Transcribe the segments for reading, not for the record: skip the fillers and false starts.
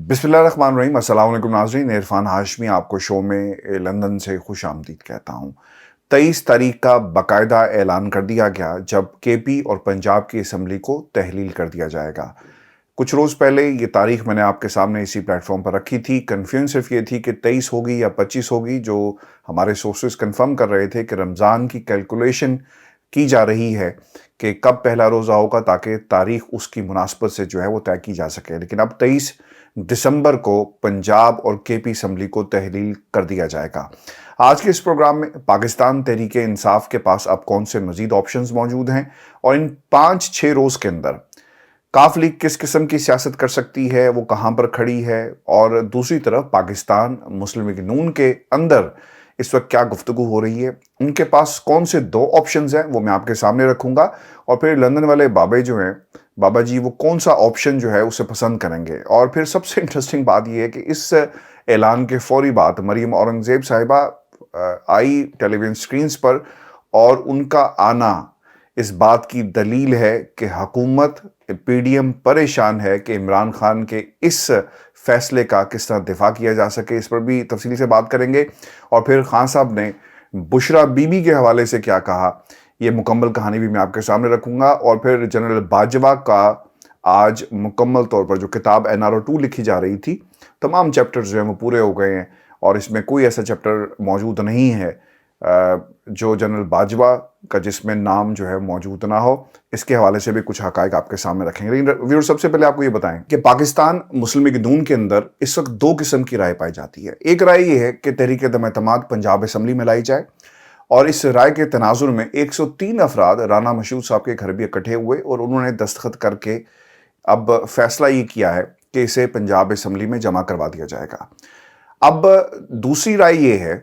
बिस्मिल्लाहिर्रहमानिर्रहीम। अस्सलाम वालेकुम नाज़रीन, इरफान हाशमी आपको शो में लंदन से खुश आमदीद कहता हूँ। 23 तारीख का बाकायदा ऐलान कर दिया गया जब केपी और पंजाब की असम्बली को तहलील कर दिया जाएगा। कुछ रोज़ पहले ये तारीख मैंने आपके सामने इसी प्लेटफॉर्म पर रखी थी। कन्फ्यूजन सिर्फ ये थी कि 23 होगी या 25 होगी। जो हमारे सोर्सेज कंफर्म कर रहे थे कि रमज़ान की कैलकुलेशन की जा रही है कि कब पहला रोज़ा होगा ताकि तारीख उसकी मुनासबत से जो है वो तय की जा सके। लेकिन अब 23 दिसंबर को पंजाब और केपी असम्बली को तहलील कर दिया जाएगा। आज के इस प्रोग्राम में पाकिस्तान तहरीक इंसाफ के पास अब कौन से मजीद ऑप्शंस मौजूद हैं और इन 5-6 रोज़ के अंदर काफ लीग किस किस्म की सियासत कर सकती है, वो कहाँ पर खड़ी है, और दूसरी तरफ पाकिस्तान मुस्लिम लीग नून के अंदर इस वक्त क्या गुफ्तगू हो रही है, उनके पास कौन से 2 ऑप्शंस हैं वो मैं आपके सामने रखूंगा। और फिर लंदन वाले बाबा जो हैं, बाबा जी वो कौन सा ऑप्शन जो है उसे पसंद करेंगे। और फिर सबसे इंटरेस्टिंग बात यह है कि इस ऐलान के फौरी बाद मरीम औरंगजेब साहिबा आई टेलीविजन स्क्रीन्स पर, और उनका आना इस बात की दलील है कि हुकूमत पीडीएम परेशान है कि इमरान खान के इस फैसले का किस तरह दिफा किया जा सके। इस पर भी तफसीली से बात करेंगे। और फिर खान साहब ने बुशरा बीबी के हवाले से क्या कहा, ये मुकम्मल कहानी भी मैं आपके सामने रखूंगा। और फिर जनरल बाजवा का आज मुकम्मल तौर पर जो किताब NRO 2 लिखी जा रही थी, तमाम चैप्टर्स जो हैं वो पूरे हो गए हैं और इसमें कोई ऐसा चैप्टर मौजूद नहीं है जो जनरल बाजवा का जिसमें नाम जो है मौजूद ना हो। इसके हवाले से भी कुछ हकायक आपके सामने रखेंगे। लेकिन व्यूअर, सबसे पहले आपको ये बताएं कि पाकिस्तान मुस्लिम लीग नून के अंदर इस वक्त 2 किस्म की राय पाई जाती है। एक राय ये है कि तहरीक दम एतमाद पंजाब असम्बली में लाई जाए, और इस राय के तनाजुर में 103 अफराद राना मशहूद साहब के घर भी इकट्ठे हुए और उन्होंने दस्तखत करके अब फैसला ये किया है कि इसे पंजाब असम्बली में जमा करवा दिया जाएगा। अब दूसरी राय ये है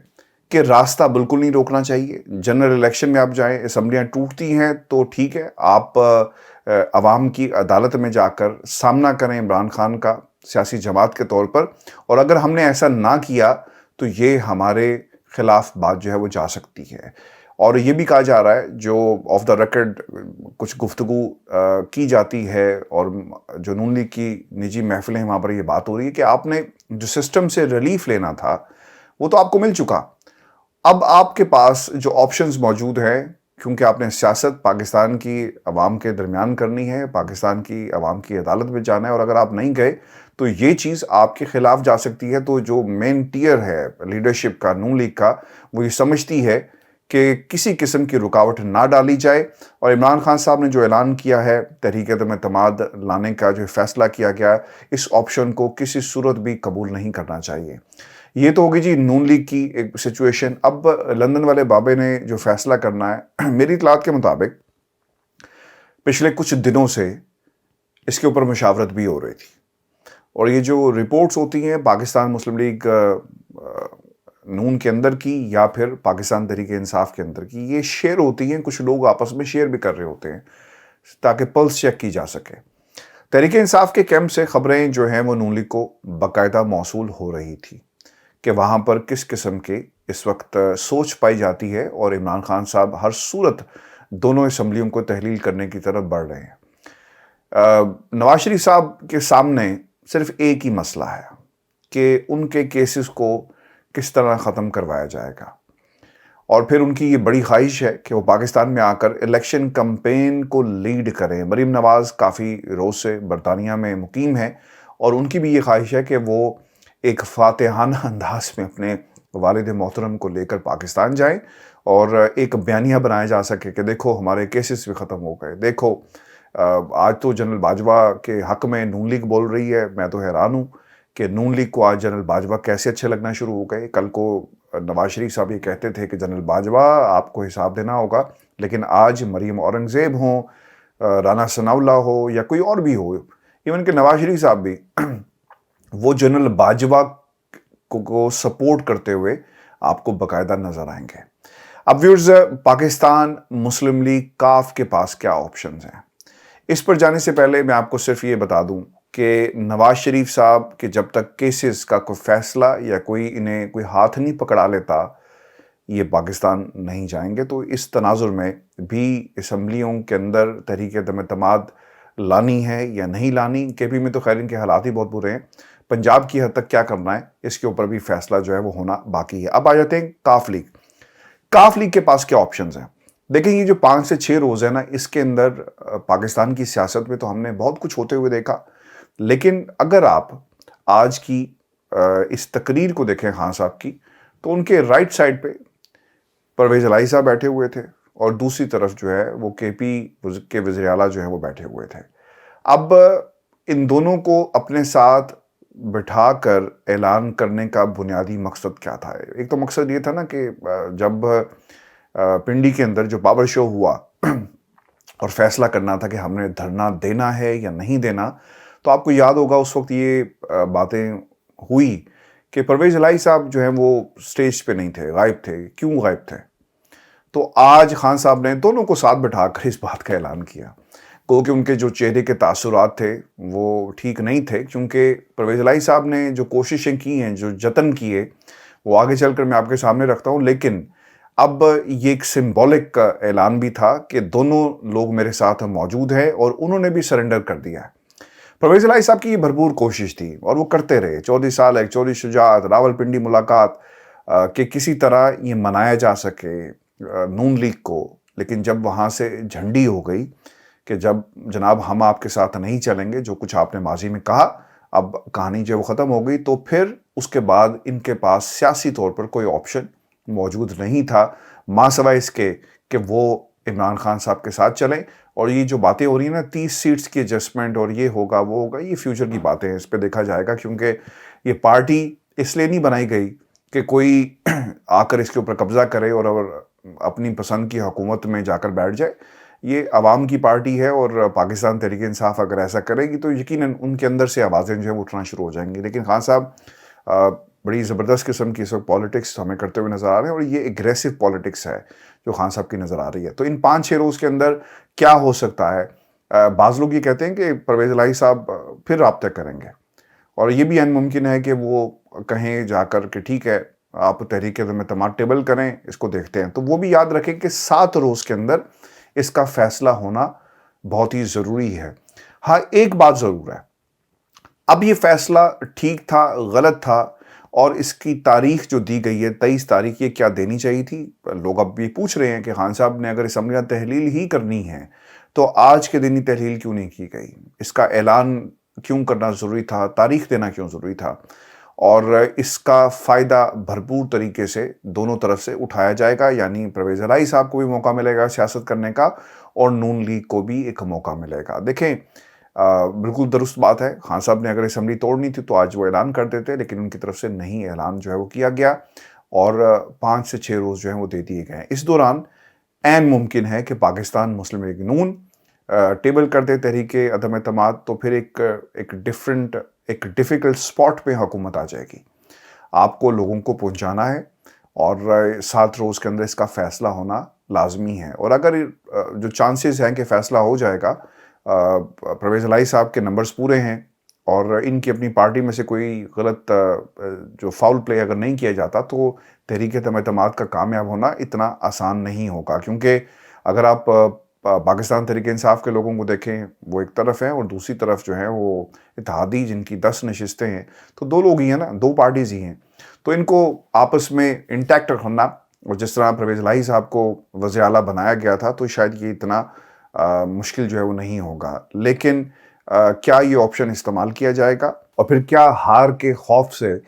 कि रास्ता बिल्कुल नहीं रोकना चाहिए। जनरल इलेक्शन में आप जाएं, असम्बलियाँ टूटती हैं तो ठीक है, आप अवाम की अदालत में जाकर सामना करें इमरान खान का सियासी जमात के तौर पर, और अगर हमने ऐसा ना किया तो ये हमारे खिलाफ बात जो है वो जा सकती है। और ये भी कहा जा रहा है, जो ऑफ द रिकॉर्ड कुछ गुफ्तगू की जाती है और जो नून लीग की निजी महफिलें वहाँ पर ये बात हो रही है कि आपने जो सिस्टम से रिलीफ लेना था वो तो आपको मिल चुका। अब आपके पास जो ऑप्शंस मौजूद हैं, क्योंकि आपने सियासत पाकिस्तान की अवाम के दरमियान करनी है, पाकिस्तान की अवाम की अदालत में जाना है, और अगर आप नहीं गए तो ये चीज़ आपके खिलाफ जा सकती है। तो जो मेन टियर है लीडरशिप का नून लीग का, वो ये समझती है कि किसी किस्म की रुकावट ना डाली जाए। और इमरान खान साहब ने जो ऐलान किया है, तहरीक दम एतमाद लाने का जो फैसला किया गया, इस ऑप्शन को किसी सूरत भी कबूल नहीं करना चाहिए। ये तो होगी जी नून लीग की एक सिचुएशन। अब लंदन वाले बाबे ने जो फैसला करना है, मेरी इतलात के मुताबिक पिछले कुछ दिनों से इसके ऊपर मुशावरत भी हो रही थी, और ये जो रिपोर्ट्स होती हैं पाकिस्तान मुस्लिम लीग नून के अंदर की या फिर पाकिस्तान तहरीक इंसाफ के अंदर की, ये शेयर होती हैं, कुछ लोग आपस में शेयर भी कर रहे होते हैं ताकि पल्स चेक की जा सके। तहरीक इंसाफ के कैंप से खबरें जो हैं वो नून लीग को बाकायदा मौसूल हो रही थी कि वहाँ पर किस किस्म के इस वक्त सोच पाई जाती है, और इमरान खान साहब हर सूरत दोनों असम्बलियों को तहलील करने की तरफ बढ़ रहे हैं। नवाज शरीफ साहब के सामने सिर्फ एक ही मसला है कि उनके केसेस को किस तरह ख़त्म करवाया जाएगा, और फिर उनकी ये बड़ी ख्वाहिश है कि वो पाकिस्तान में आकर इलेक्शन कैंपेन को लीड करें। मरीम नवाज काफ़ी रोज़ से बरतानिया में मुकीम है, और उनकी भी ये ख्वाहिश है कि वो एक फातिहाना अंदाज में अपने वालिद मोहतरम को लेकर पाकिस्तान जाएं और एक बयानिया बनाया जा सके कि देखो हमारे केसेस भी ख़त्म हो गए। देखो आज तो जनरल बाजवा के हक़ में नून लीग बोल रही है। मैं तो हैरान हूँ कि नून लीग को आज जनरल बाजवा कैसे अच्छे लगना शुरू हो गए। कल को नवाज शरीफ साहब ये कहते थे कि जनरल बाजवा आपको हिसाब देना होगा, लेकिन आज मरीम औरंगज़ेब हो, राना सनाउल्लाह हो या कोई और भी हो, इवन कि नवाज शरीफ साहब भी वो जनरल बाजवा को सपोर्ट करते हुए आपको बाकायदा नजर आएंगे। अब व्यूअर्स, पाकिस्तान मुस्लिम लीग काफ के पास क्या ऑप्शंस हैं, इस पर जाने से पहले मैं आपको सिर्फ ये बता दूं कि नवाज शरीफ साहब के जब तक केसेस का कोई फैसला या कोई इन्हें कोई हाथ नहीं पकड़ा लेता, ये पाकिस्तान नहीं जाएंगे। तो इस तनाजुर में भी असम्बलियों के अंदर तहरीक दम एतमाद लानी है या नहीं लानी। केपी में तो खैर इनके हालात ही बहुत बुरे हैं, पंजाब की हद तक क्या करना है, इसके ऊपर भी फैसला जो है वो होना बाकी है। अब आ जाते हैं काफ लीग। काफ लीग के पास क्या ऑप्शंस हैं? देखें, ये जो 5 से 6 रोज है ना, इसके अंदर पाकिस्तान की सियासत में तो हमने बहुत कुछ होते हुए देखा, लेकिन अगर आप आज की इस तकरीर को देखें खान साहब की, तो उनके राइट साइड पे परवेज इलाही साहब बैठे हुए थे और दूसरी तरफ जो है वो केपी के वज़ीर आला जो है वो बैठे हुए थे। अब इन दोनों को अपने साथ बिठाकर ऐलान करने का बुनियादी मकसद क्या था? एक तो मकसद ये था ना कि जब पिंडी के अंदर जो पावर शो हुआ और फैसला करना था कि हमने धरना देना है या नहीं देना, तो आपको याद होगा उस वक्त ये बातें हुई कि परवेज इलाही साहब जो हैं वो स्टेज पे नहीं थे, गायब थे। क्यों गायब थे? तो आज खान साहब ने दोनों को साथ बिठाकर इस बात का ऐलान किया, क्योंकि उनके जो चेहरे के तासुरात थे वो ठीक नहीं थे, क्योंकि परवेज इलाही साहब ने जो कोशिशें की हैं, जो जतन किए, वो आगे चलकर मैं आपके सामने रखता हूँ। लेकिन अब ये एक सिंबॉलिक ऐलान भी था कि दोनों लोग मेरे साथ मौजूद हैं और उन्होंने भी सरेंडर कर दिया है। परवेज इलाही साहब की ये भरपूर कोशिश थी और वो करते रहे। 14 साल एक चौधरी शुजात, रावलपिंडी मुलाकात कि किसी तरह ये मनाया जा सके नून लीग को। लेकिन जब वहाँ से झंडी हो गई कि जब जनाब हम आपके साथ नहीं चलेंगे, जो कुछ आपने माजी में कहा, अब कहानी जो वो ख़त्म हो गई, तो फिर उसके बाद इनके पास सियासी तौर पर कोई ऑप्शन मौजूद नहीं था मां इसके कि वो इमरान खान साहब के साथ चलें। और ये जो बातें हो रही हैं ना, 30 सीट्स की एडजस्टमेंट और ये होगा वो होगा, ये फ्यूचर की बातें हैं, इस पर देखा जाएगा। क्योंकि ये पार्टी इसलिए नहीं बनाई गई कि कोई आकर इसके ऊपर कब्जा करे और अपनी पसंद की हुकूमत में जाकर बैठ जाए। ये आवाम की पार्टी है और पाकिस्तान तहरीक इंसाफ अगर ऐसा करेगी तो यकीनन उनके अंदर से आवाज़ें जो है उठना शुरू हो जाएंगी। लेकिन खान साहब बड़ी ज़बरदस्त किस्म की इस वक्त पॉलिटिक्स हमें करते हुए नज़र आ रहे हैं और ये एग्रेसिव पॉलिटिक्स है जो खान साहब की नज़र आ रही है। तो इन 5-6 रोज़ के अंदर क्या हो सकता है? बाज़ लोग ये कहते हैं कि परवेज इलाही साहब फिर राब्ता करेंगे और ये भी मुमकिन है कि वो कहें जाकर कि ठीक है, आप तहरीक एतमाद टेबल करें, इसको देखते हैं। तो वो भी याद रखें कि 7 रोज़ के अंदर इसका फैसला होना बहुत ही ज़रूरी है। हाँ, एक बात ज़रूर है, अब ये फैसला ठीक था, गलत था, और इसकी तारीख जो दी गई है 23 तारीख, ये क्या देनी चाहिए थी? लोग अब भी पूछ रहे हैं कि खान साहब ने अगर असम्बली तहलील ही करनी है तो आज के दिन ही तहलील क्यों नहीं की गई? इसका ऐलान क्यों करना ज़रूरी था? तारीख देना क्यों ज़रूरी था? और इसका फ़ायदा भरपूर तरीके से दोनों तरफ से उठाया जाएगा, यानी परवेज इलाही साहब को भी मौका मिलेगा सियासत करने का और नून लीग को भी एक मौका मिलेगा। देखें, बिल्कुल दुरुस्त बात है, खान साहब ने अगर असम्बली तोड़नी थी तो आज वो ऐलान कर देते, लेकिन उनकी तरफ से नहीं ऐलान जो है वो किया गया और 5 से 6 रोज़ जो है वो दे दिए गए। इस दौरान ऐन मुमकिन है कि पाकिस्तान मुस्लिम लीग नून टेबल कर दे तहरीक अदम एतमाद, तो फिर एक डिफ़िकल्ट स्पॉट पे हुकूमत आ जाएगी। आपको लोगों को पहुंचाना है और 7 रोज़ के अंदर इसका फ़ैसला होना लाजमी है। और अगर जो चांसेस हैं कि फ़ैसला हो जाएगा, परवेज इलाही साहब के नंबर्स पूरे हैं और इनकी अपनी पार्टी में से कोई गलत जो फाउल प्ले अगर नहीं किया जाता तो तहरीक एतमाद का कामयाब होना इतना आसान नहीं होगा। क्योंकि अगर आप पाकिस्तान तहरीक इंसाफ के लोगों को देखें, वो एक तरफ है और दूसरी तरफ जो है वो इत्तेहादी, जिनकी 10 नशिस्तें हैं, तो 2 लोग ही हैं ना, 2 पार्टीज़ ही हैं। तो इनको आपस में इंटैक्ट रखना, और जिस तरह परवेज इलाही साहब को वज़ीर आला बनाया गया था तो शायद ये इतना मुश्किल जो है वो नहीं होगा। लेकिन क्या ये ऑप्शन इस्तेमाल किया जाएगा और फिर क्या हार के खौफ से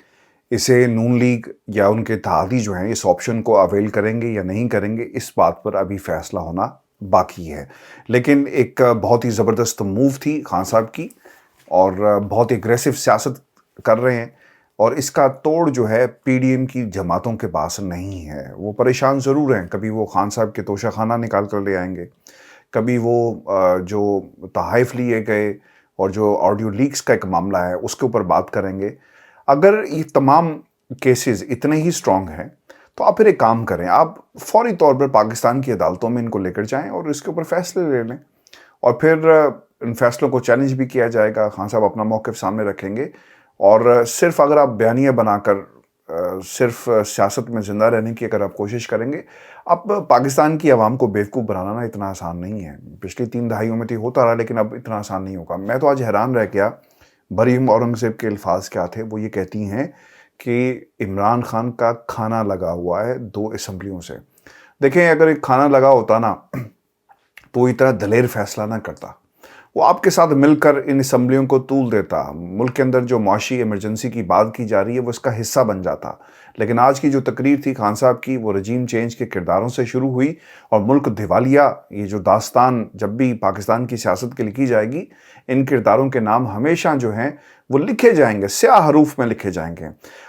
इसे नून लीग या उनके इत्तेहादी जो हैं इस ऑप्शन को अवेल करेंगे या नहीं करेंगे, इस बात पर अभी फैसला होना बाकी है। लेकिन एक बहुत ही ज़बरदस्त मूव थी खान साहब की और बहुत एग्रेसिव सियासत कर रहे हैं और इसका तोड़ जो है पीडीएम की जमातों के पास नहीं है। वो परेशान ज़रूर हैं, कभी वो खान साहब के तोशाखाना निकाल कर ले आएंगे, कभी वो जो तहाइफ लिए गए और जो ऑडियो लीक्स का एक मामला है उसके ऊपर बात करेंगे। अगर ये तमाम केसेस इतने ही स्ट्रॉन्ग हैं तो आप फिर एक काम करें, आप फौरी तौर पर पाकिस्तान की अदालतों में इनको लेकर जाएं और इसके ऊपर फैसले ले लें और फिर इन फैसलों को चैलेंज भी किया जाएगा। खान साहब अपना मौक़िफ़ सामने रखेंगे और सिर्फ अगर आप बयानिया बनाकर सिर्फ सियासत में ज़िंदा रहने की अगर आप कोशिश करेंगे, अब पाकिस्तान की आवाम को बेवकूफ़ बनाना ना इतना आसान नहीं है। पिछली 3 दहाइयों में तो होता रहा, लेकिन अब इतना आसान नहीं होगा। मैं तो आज हैरान रह गया, مریم اورنگزیب کے الفاظ کیا تھے؟ وہ یہ کہتی ہیں کہ عمران خان کا کھانا لگا ہوا ہے 2 اسمبلیوں سے۔ دیکھیں اگر ایک کھانا لگا ہوتا نا تو وہ اتنا دلیر فیصلہ نہ کرتا، وہ آپ کے ساتھ مل کر ان اسمبلیوں کو طول دیتا، ملک کے اندر جو معاشی ایمرجنسی کی بات کی جا رہی ہے وہ اس کا حصہ بن جاتا۔ لیکن آج کی جو تقریر تھی خان صاحب کی، وہ رجیم چینج کے کرداروں سے شروع ہوئی، اور ملک دیوالیہ، یہ جو داستان جب بھی پاکستان کی سیاست کے لکھی جائے گی، ان کرداروں کے نام ہمیشہ جو ہیں وہ لکھے جائیں گے، سیاہ حروف میں لکھے جائیں گے۔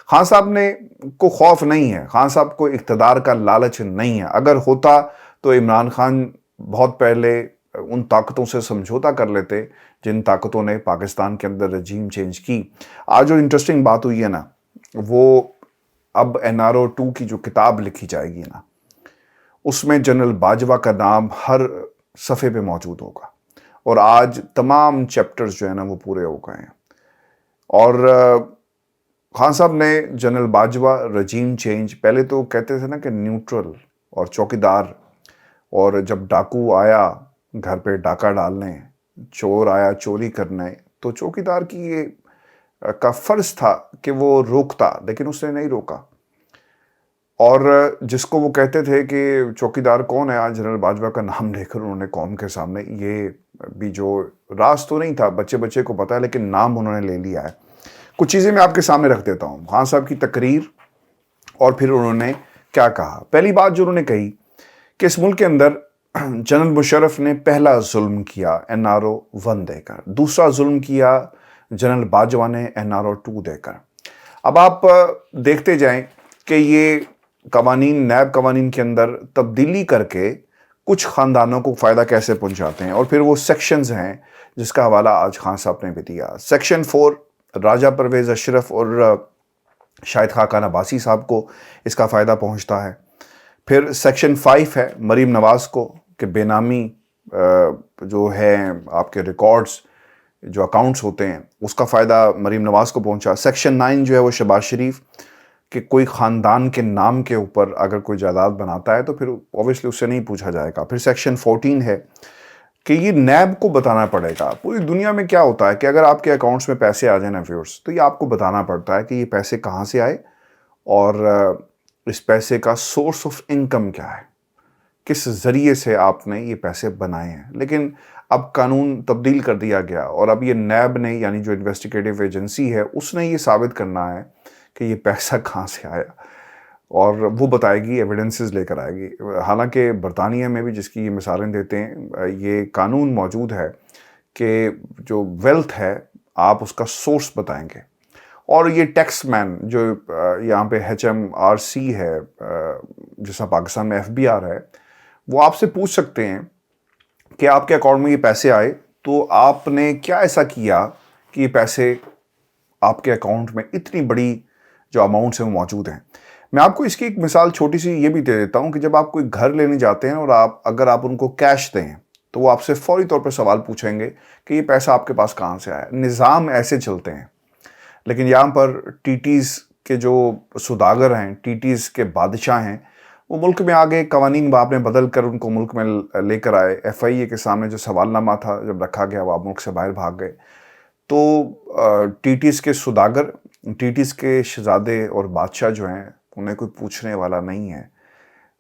خان صاحب نے کو خوف نہیں ہے، خان صاحب کو اقتدار کا لالچ نہیں ہے، اگر ہوتا تو عمران خان بہت پہلے ان طاقتوں سے سمجھوتا کر لیتے جن طاقتوں نے پاکستان کے اندر رجیم چینج کی۔ آج جو انٹرسٹنگ بات ہوئی ہے نا، وہ اب NRO 2 کی جو کتاب لکھی جائے گی نا، اس میں جنرل باجوہ کا نام ہر صفحے پہ موجود ہوگا، اور آج تمام چیپٹرز جو ہیں نا وہ پورے ہو گئے ہیں۔ اور خان صاحب نے جنرل باجوہ رجیم چینج، پہلے تو کہتے تھے نا کہ نیوٹرل اور چوکیدار، اور جب ڈاکو آیا گھر پہ ڈاکہ ڈالنے، چور آیا چوری کرنے، تو چوکیدار کی یہ کا فرض تھا کہ وہ روکتا، لیکن اس نے نہیں روکا۔ اور جس کو وہ کہتے تھے کہ چوکیدار کون ہے، آج جنرل باجوہ کا نام لے کر انہوں نے قوم کے سامنے، یہ بھی جو راز تو نہیں تھا، بچے کو پتا ہے، لیکن نام انہوں نے لے لیا ہے۔ کچھ چیزیں میں آپ کے سامنے رکھ دیتا ہوں، خان صاحب کی تقریر، اور پھر انہوں نے کیا کہا۔ پہلی بات جو انہوں نے کہی کہ اس ملک کے اندر جنرل مشرف نے پہلا ظلم کیا NRO 1 دے کر، دوسرا ظلم کیا جنرل باجوہ نے NRO 2 دے کر۔ اب آپ دیکھتے جائیں کہ یہ قوانین، نیب قوانین کے اندر تبدیلی کر کے کچھ خاندانوں کو فائدہ کیسے پہنچاتے ہیں، اور پھر وہ سیکشنز ہیں جس کا حوالہ آج خان صاحب نے بھی دیا۔ سیکشن 4 راجہ پرویز اشرف اور شاہد خاقان عباسی صاحب کو اس کا فائدہ پہنچتا ہے۔ پھر سیکشن 5 ہے مریم نواز کو، کہ بے نامی جو ہے آپ کے ریکارڈز، جو اکاؤنٹس ہوتے ہیں، اس کا فائدہ مریم نواز کو پہنچا۔ سیکشن 9 جو ہے وہ شہباز شریف، کہ کوئی خاندان کے نام کے اوپر اگر کوئی جائیداد بناتا ہے تو پھر اوبویسلی اس سے نہیں پوچھا جائے گا۔ پھر سیکشن 14 ہے کہ یہ نیب کو بتانا پڑے گا۔ پوری دنیا میں کیا ہوتا ہے کہ اگر آپ کے اکاؤنٹس میں پیسے آ جائیں نا ویورز، تو یہ آپ کو بتانا پڑتا ہے کہ یہ پیسے کہاں سے آئے، اور اس پیسے کا سورس آف انکم کیا ہے، کس ذریعے سے آپ نے یہ پیسے بنائے ہیں۔ لیکن اب قانون تبدیل کر دیا گیا، اور اب یہ نیب نے، یعنی جو انویسٹیگیٹو ایجنسی ہے، اس نے یہ ثابت کرنا ہے کہ یہ پیسہ کہاں سے آیا، اور وہ بتائے گی، ایویڈنسز لے کر آئے گی۔ حالانکہ برطانیہ میں بھی، جس کی یہ مثالیں دیتے ہیں، یہ قانون موجود ہے کہ جو ویلتھ ہے آپ اس کا سورس بتائیں گے۔ اور یہ ٹیکس مین جو یہاں پہ HMRC ہے، جس طرح پاکستان میں FBR ہے، وہ آپ سے پوچھ سکتے ہیں کہ آپ کے اکاؤنٹ میں یہ پیسے آئے تو آپ نے کیا ایسا کیا کہ یہ پیسے آپ کے اکاؤنٹ میں اتنی بڑی جو اماؤنٹس ہیں وہ موجود ہیں۔ میں آپ کو اس کی ایک مثال چھوٹی سی یہ بھی دے دیتا ہوں کہ جب آپ کوئی گھر لینے جاتے ہیں، اور اگر آپ ان کو کیش دیں تو وہ آپ سے فوری طور پر سوال پوچھیں گے کہ یہ پیسہ آپ کے پاس کہاں سے آیا۔ نظام ایسے چلتے ہیں، لیکن یہاں پر TTs کے جو سوداگر ہیں، TTs کے بادشاہ ہیں، وہ ملک میں آگے قوانین آپ نے بدل کر ان کو ملک میں لے کر آئے۔ FIA کے سامنے جو سوال نامہ تھا جب رکھا گیا، وہ آپ ملک سے باہر بھاگ گئے۔ تو TTs کے سوداگر، TTs کے شہزادے اور بادشاہ جو ہیں، انہیں کوئی پوچھنے والا نہیں ہے،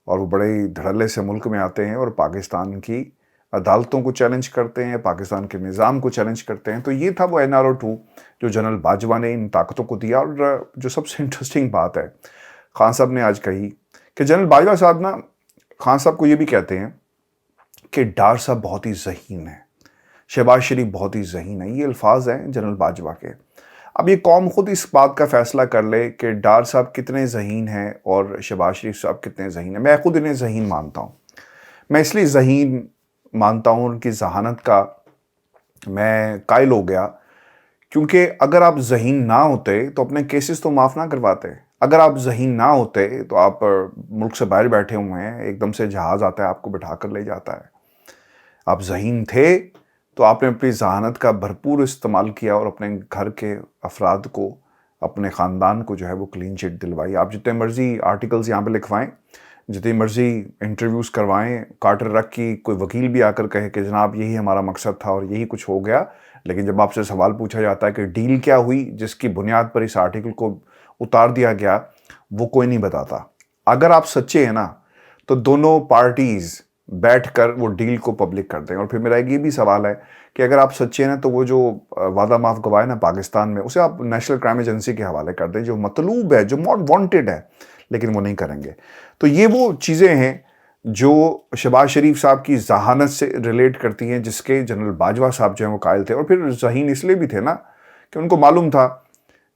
اور وہ بڑے دھڑلے سے ملک میں آتے ہیں اور پاکستان کی عدالتوں کو چیلنج کرتے ہیں، پاکستان کے نظام کو چیلنج کرتے ہیں۔ تو یہ تھا وہ NRO 2 جو جنرل باجوہ نے ان طاقتوں کو دیا۔ اور جو سب سے انٹرسٹنگ بات ہے خان صاحب نے آج کہی کہ جنرل باجوہ صاحب نا، خان صاحب کو یہ بھی کہتے ہیں کہ ڈار صاحب بہت ہی ذہین ہے، شہباز شریف بہت ہی ذہین ہے۔ یہ الفاظ ہیں جنرل باجوہ کے۔ اب یہ قوم خود اس بات کا فیصلہ کر لے کہ ڈار صاحب کتنے ذہین ہیں اور شہباز شریف صاحب کتنے ذہین ہیں۔ میں خود انہیں ذہین مانتا ہوں۔ میں اس لیے ذہین مانتا ہوں، ان کی ذہانت کا میں قائل ہو گیا، کیونکہ اگر آپ ذہین نہ ہوتے تو اپنے کیسز تو معاف نہ کرواتے۔ اگر آپ ذہین نہ ہوتے تو آپ ملک سے باہر بیٹھے ہوئے ہیں، ایک دم سے جہاز آتا ہے آپ کو بٹھا کر لے جاتا ہے۔ آپ ذہین تھے تو آپ نے اپنی ذہانت کا بھرپور استعمال کیا، اور اپنے گھر کے افراد کو، اپنے خاندان کو جو ہے وہ کلین چٹ دلوائی۔ آپ جتنے مرضی آرٹیکلز یہاں پہ لکھوائیں، جتنی مرضی انٹرویوز کروائیں، کارٹر رکھ کی کوئی وکیل بھی آ کر کہے کہ جناب یہی ہمارا مقصد تھا اور یہی کچھ ہو گیا، لیکن جب آپ سے سوال پوچھا جاتا ہے کہ ڈیل کیا ہوئی جس کی بنیاد پر اس آرٹیکل کو اتار دیا گیا، وہ کوئی نہیں بتاتا۔ اگر آپ سچے ہیں نا تو دونوں پارٹیز بیٹھ کر وہ ڈیل کو پبلک کر دیں۔ اور پھر میرا ایک یہ بھی سوال ہے کہ اگر آپ سچے ہیں نا تو وہ جو وعدہ معاف گواہ ہے نا پاکستان میں، اسے آپ نیشنل کرائم ایجنسی کے حوالے کر دیں، جو مطلوب ہے، جو وانٹڈ ہے، لیکن وہ نہیں کریں گے۔ تو یہ وہ چیزیں ہیں جو شہباز شریف صاحب کی ذہانت سے ریلیٹ کرتی ہیں، جس کے جنرل باجوہ صاحب جو ہیں وہ قائل تھے، اور پھر ذہین اس لیے بھی تھے نا کہ ان کو معلوم تھا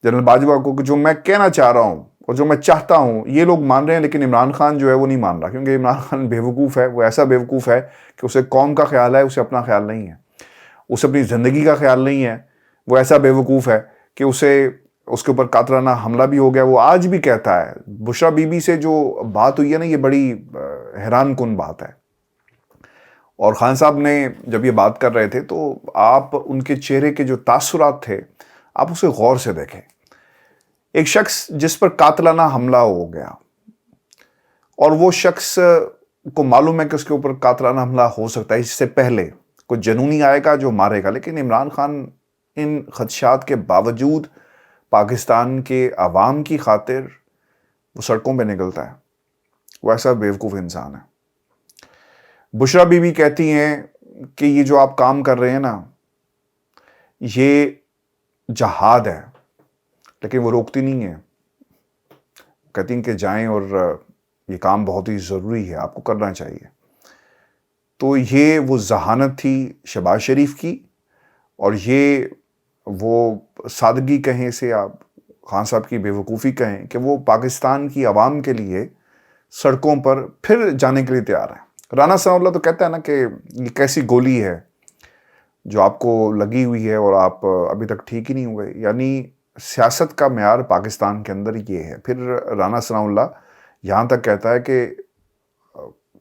جنرل باجوہ کو کہ جو میں کہنا چاہ رہا ہوں اور جو میں چاہتا ہوں یہ لوگ مان رہے ہیں، لیکن عمران خان جو ہے وہ نہیں مان رہا، کیونکہ عمران خان بیوقوف ہے، وہ ایسا بیوقوف ہے کہ اسے قوم کا خیال ہے، اسے اپنا خیال نہیں ہے، اسے اپنی زندگی کا خیال نہیں ہے، وہ ایسا بیوقوف ہے کہ اس کے اوپر قاتلانہ حملہ بھی ہو گیا۔ وہ آج بھی کہتا ہے، بشرا بی بی سے جو بات ہوئی ہے نا، یہ بڑی حیران کن بات ہے۔ اور خان صاحب نے جب یہ بات کر رہے تھے تو آپ ان کے چہرے کے جو تاثرات تھے آپ اسے غور سے دیکھیں۔ ایک شخص جس پر قاتلانہ حملہ ہو گیا اور وہ شخص کو معلوم ہے کہ اس کے اوپر قاتلانہ حملہ ہو سکتا ہے، اس سے پہلے کوئی جنونی آئے گا جو مارے گا، لیکن عمران خان ان خدشات کے باوجود پاکستان کے عوام کی خاطر وہ سڑکوں پہ نکلتا ہے۔ وہ ایسا بیوقوف انسان ہے۔ بشرا بی بی کہتی ہیں کہ یہ جو آپ کام کر رہے ہیں نا یہ جہاد ہے، لیکن وہ روکتی نہیں ہے، کہتی ہیں کہ جائیں اور یہ کام بہت ہی ضروری ہے، آپ کو کرنا چاہیے۔ تو یہ وہ ذہانت تھی شہباز شریف کی، اور یہ وہ سادگی کہیں اسے آپ، خان صاحب کی بیوقوفی کہیں، کہ وہ پاکستان کی عوام کے لیے سڑکوں پر پھر جانے کے لیے تیار ہیں۔ رانا ثناء اللہ تو کہتا ہے نا کہ یہ کیسی گولی ہے جو آپ کو لگی ہوئی ہے اور آپ ابھی تک ٹھیک ہی نہیں ہوئے، یعنی سیاست کا معیار پاکستان کے اندر یہ ہے۔ پھر رانا ثناء اللہ یہاں تک کہتا ہے کہ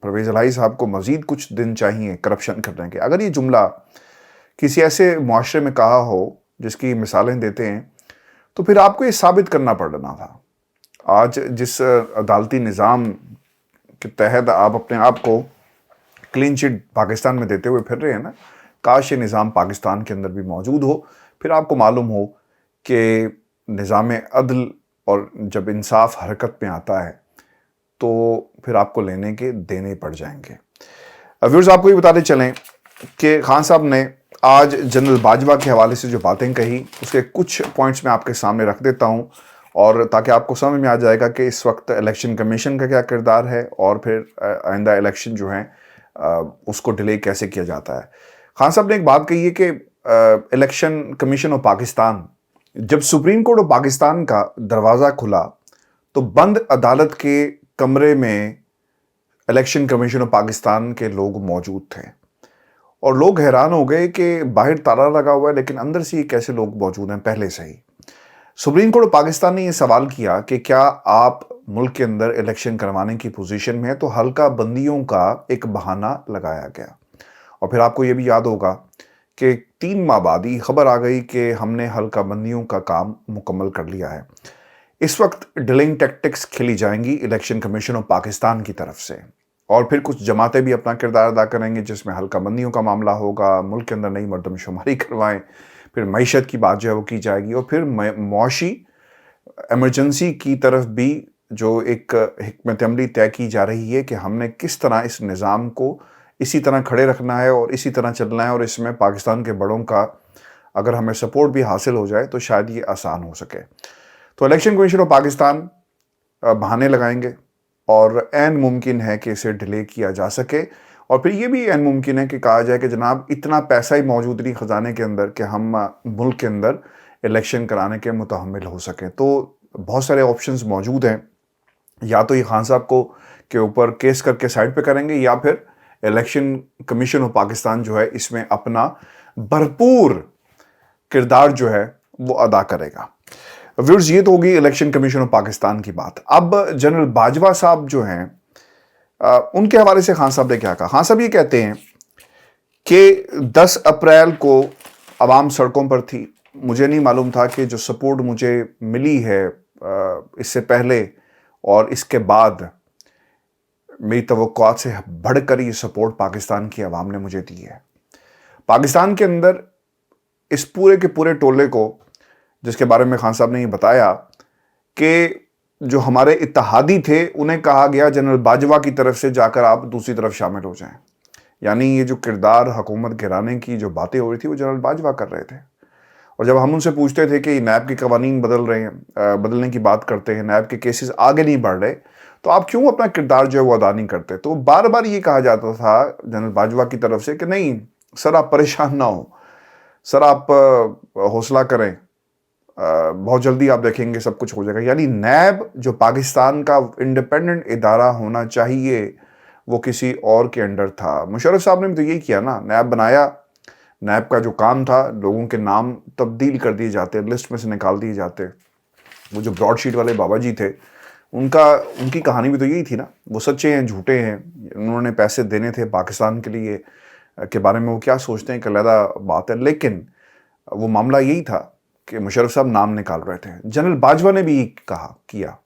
پرویز الہی صاحب کو مزید کچھ دن چاہیے کرپشن کرنے کے۔ اگر یہ جملہ کسی ایسے معاشرے میں کہا ہو جس کی مثالیں دیتے ہیں تو پھر آپ کو یہ ثابت کرنا پڑنا تھا۔ آج جس عدالتی نظام کے تحت آپ اپنے آپ کو کلین چٹ پاکستان میں دیتے ہوئے پھر رہے ہیں نا، کاش یہ نظام پاکستان کے اندر بھی موجود ہو، پھر آپ کو معلوم ہو کہ نظام عدل اور جب انصاف حرکت میں آتا ہے تو پھر آپ کو لینے کے دینے پڑ جائیں گے۔ ویورز، آپ کو یہ بتاتے چلیں کہ خان صاحب نے آج جنرل باجوہ کے حوالے سے جو باتیں کہی اس کے کچھ پوائنٹس میں آپ کے سامنے رکھ دیتا ہوں، اور تاکہ آپ کو سمجھ میں آ جائے گا کہ اس وقت الیکشن کمیشن کا کیا کردار ہے اور پھر آئندہ الیکشن جو ہیں اس کو ڈیلے کیسے کیا جاتا ہے۔ خان صاحب نے ایک بات کہی ہے کہ الیکشن کمیشن آف پاکستان، جب سپریم کورٹ آف پاکستان کا دروازہ کھلا تو بند عدالت کے کمرے میں الیکشن کمیشن آف پاکستان کے لوگ موجود تھے، اور لوگ حیران ہو گئے کہ باہر تالا لگا ہوا ہے لیکن اندر سے یہ کیسے لوگ موجود ہیں پہلے سے ہی۔ سپریم کورٹ آف پاکستان نے یہ سوال کیا کہ کیا آپ ملک کے اندر الیکشن کروانے کی پوزیشن میں ہے، تو حلقہ بندیوں کا ایک بہانہ لگایا گیا۔ اور پھر آپ کو یہ بھی یاد ہوگا کہ 3 ماہ بعد ہی خبر آ گئی کہ ہم نے حلقہ بندیوں کا کام مکمل کر لیا ہے۔ اس وقت ڈیلنگ ٹیکٹکس کھیلی جائیں گی الیکشن کمیشن آف پاکستان کی طرف سے، اور پھر کچھ جماعتیں بھی اپنا کردار ادا کریں گے جس میں حلقہ بندیوں کا معاملہ ہوگا، ملک کے اندر نئی مردم شماری کروائیں، پھر معیشت کی بات جو ہے وہ کی جائے گی، اور پھر معاشی ایمرجنسی کی طرف بھی جو ایک حکمت عملی طے کی جا رہی ہے کہ ہم نے کس طرح اس نظام کو اسی طرح کھڑے رکھنا ہے اور اسی طرح چلنا ہے، اور اس میں پاکستان کے بڑوں کا اگر ہمیں سپورٹ بھی حاصل ہو جائے تو شاید یہ آسان ہو سکے۔ تو الیکشن کمیشن آف پاکستان بہانے لگائیں گے، اور عین ممکن ہے کہ اسے ڈیلے کیا جا سکے، اور پھر یہ بھی عین ممکن ہے کہ کہا جائے کہ جناب اتنا پیسہ ہی موجود نہیں خزانے کے اندر کہ ہم ملک کے اندر الیکشن کرانے کے متحمل ہو سکیں۔ تو بہت سارے آپشنز موجود ہیں، یا تو یہ خان صاحب کو کے اوپر کیس کر کے سائڈ پہ کریں گے، یا پھر الیکشن کمیشن آف پاکستان جو ہے اس میں اپنا بھرپور کردار جو ہے وہ ادا کرے گا۔ ویورز، یہ تو ہوگی الیکشن کمیشن آف پاکستان کی بات۔ اب جنرل باجوہ صاحب جو ہیں ان کے حوالے سے خان صاحب نے کیا کہا؟ خان صاحب یہ کہتے ہیں کہ 10 اپریل کو عوام سڑکوں پر تھی، مجھے نہیں معلوم تھا کہ جو سپورٹ مجھے ملی ہے اس سے پہلے اور اس کے بعد मेरी तवक्कुआत से बढ़कर ये सपोर्ट पाकिस्तान की आवाम ने मुझे दी है। पाकिस्तान के अंदर इस पूरे के पूरे टोले को, जिसके बारे में खान साहब ने ये बताया कि जो हमारे इत्तेहादी थे उन्हें कहा गया जनरल बाजवा की तरफ से जाकर आप दूसरी तरफ शामिल हो जाएं। यानी ये जो किरदार हुकूमत गिराने की जो बातें हो रही थी वो जनरल बाजवा कर रहे थे। और जब हम उनसे पूछते थे कि नैब के कवानीन बदल रहे हैं, बदलने की बात करते हैं, नैब के केसेस आगे नहीं बढ़ रहे, तो आप क्यों अपना किरदार जो है वो अदा नहीं करते? तो बार बार ये कहा जाता था जनरल बाजवा की तरफ से कि नहीं सर आप परेशान ना हो, सर आप हौसला करें, बहुत जल्दी आप देखेंगे सब कुछ हो जाएगा। यानी नैब जो पाकिस्तान का इंडिपेंडेंट इदारा होना चाहिए वो किसी और के अंडर था। मुशर्रफ साहब ने भी तो यही किया ना, नैब बनाया, नैब का जो काम था लोगों के नाम तब्दील कर दिए जाते, लिस्ट में से निकाल दिए जाते। वो जो ब्रॉडशीट वाले बाबा जी थे उनकी कहानी भी तो यही थी ना, वो सच्चे हैं झूठे हैं, उन्होंने पैसे देने थे पाकिस्तान के लिए के बारे में वो क्या सोचते हैं कि अलग बात है। लेकिन वो मामला यही था कि मुशर्रफ साहब नाम निकाल रहे थे। जनरल बाजवा ने भी किया,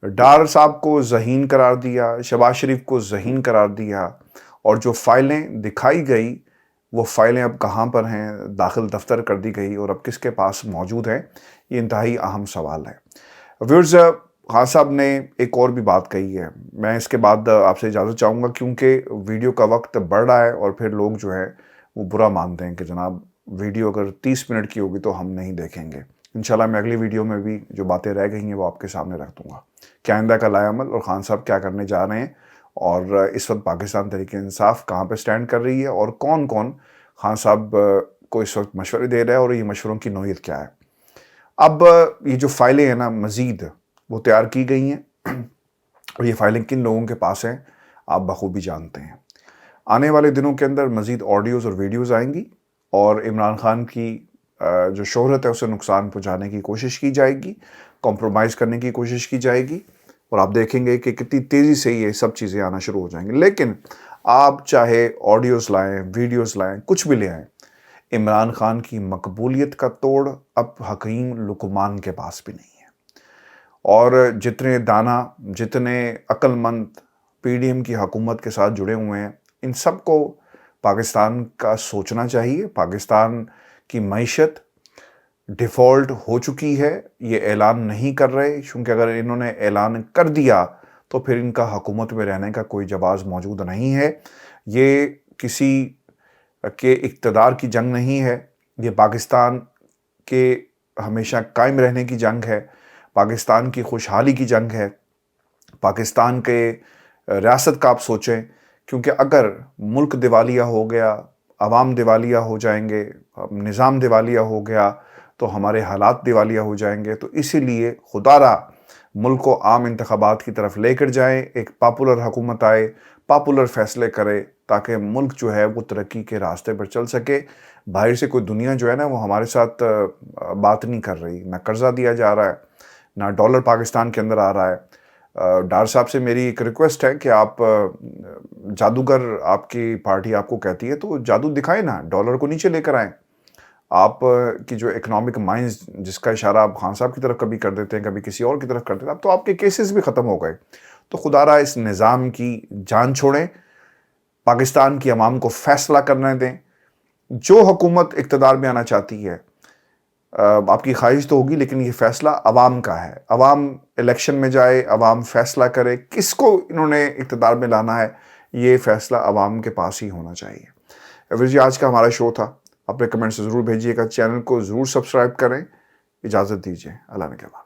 डार साहब को ज़हीन करार दिया, शहबाज शरीफ को ज़हीन करार दिया, और जो फाइलें दिखाई गई वो फाइलें अब कहाँ पर हैं, दाखिल दफ्तर कर दी गई और अब किसके पास मौजूद हैं, ये इंतहाई अहम सवाल है। व्यूअर्स, खान साहब ने एक और भी बात कही है, मैं इसके बाद आपसे इजाज़त चाहूँगा क्योंकि वीडियो का वक्त बढ़ रहा है और फिर लोग जो है वो बुरा मानते हैं कि जनाब वीडियो अगर 30 मिनट की होगी तो हम नहीं देखेंगे। इंशाल्लाह मैं अगली वीडियो में भी जो बातें रह गई हैं वो आपके सामने रख दूँगा कि आइंदा का लाएअमल और खान साहब क्या करने जा रहे हैं, और इस वक्त पाकिस्तान तहरीक इंसाफ कहाँ पे स्टैंड कर रही है और कौन कौन खान साहब को इस वक्त मशवरे दे रहा है और ये मशवरों की नौयत क्या है। अब ये जो फाइलें हैं ना मज़ीद वो तैयार की गई हैं और ये फाइलें किन लोगों के पास हैं आप बखूबी जानते हैं। आने वाले दिनों के अंदर मज़ीद ऑडियोज़ और वीडियोज़ आएंगी और इमरान खान की जो शोहरत है उसे नुकसान पहुँचाने की कोशिश की जाएगी, कॉम्प्रोमाइज़ करने की कोशिश की जाएगी, और आप देखेंगे कि कितनी तेज़ी से ये सब चीज़ें आना शुरू हो जाएंगी। लेकिन आप चाहे ऑडियोज़ लाएं, वीडियोज़ लाएं, कुछ भी ले आएँ, इमरान खान की मकबूलियत का तोड़ अब हकीम लुकमान के पास भी नहीं है। और जितने दाना, जितने अक्लमंद पीडीएम की हुकूमत के साथ जुड़े हुए हैं, इन सब को पाकिस्तान का सोचना चाहिए। पाकिस्तान की मईशत डिफ़ॉल्ट हो चुकी है, ये ऐलान नहीं कर रहे क्योंकि अगर इन्होंने ऐलान कर दिया तो फिर इनका हुकूमत में रहने का कोई जवाज़ मौजूद नहीं है। ये किसी के इक़्तिदार की जंग नहीं है, ये पाकिस्तान के हमेशा कायम रहने की जंग है, पाकिस्तान की खुशहाली की जंग है, पाकिस्तान के रियासत का आप सोचें, क्योंकि अगर मुल्क दिवालिया हो गया, अवाम दिवालिया हो जाएंगे, निज़ाम दिवालिया हो गया तो हमारे हालात दिवालिया हो जाएंगे। तो इसीलिए खुदारा मुल्क को आम इंतखाबात की तरफ लेकर जाएं, एक पॉपुलर हुकूमत आए, पॉपुलर फ़ैसले करे ताकि मुल्क जो है वो तरक्की के रास्ते पर चल सके। बाहर से कोई दुनिया जो है ना वो हमारे साथ बात नहीं कर रही, ना कर्ज़ा दिया जा रहा है, ना डॉलर पाकिस्तान के अंदर आ रहा है। डार साहब से मेरी एक रिक्वेस्ट है कि आप जादूगर, आपकी पार्टी आपको कहती है तो जादू दिखाएं ना, डॉलर को नीचे लेकर आएँ। आप की जो इकोनॉमिक माइंस जिसका इशारा आप खान साहब की तरफ कभी कर देते हैं, कभी किसी और की तरफ करते हैं, अब तो आपके केसेस भी ख़त्म हो गए। तो खुदारा इस निज़ाम की जान छोड़ें, पाकिस्तान की आवाम को फ़ैसला करने दें। जो हुकूमत इक़्तिदार में आना चाहती है, आपकी ख्वाहिश तो होगी लेकिन ये फ़ैसला अवाम का है। अवाम इलेक्शन में जाए, अवाम फ़ैसला करे किसको इन्होंने इक़्तिदार में लाना है, ये फ़ैसला अवाम के पास ही होना चाहिए। जी आज का हमारा शो था, अपने कमेंट्स ज़रूर भेजिएगा, चैनल को ज़रूर सब्सक्राइब करें। इजाज़त दीजिए, अल्लाह ने के बाद।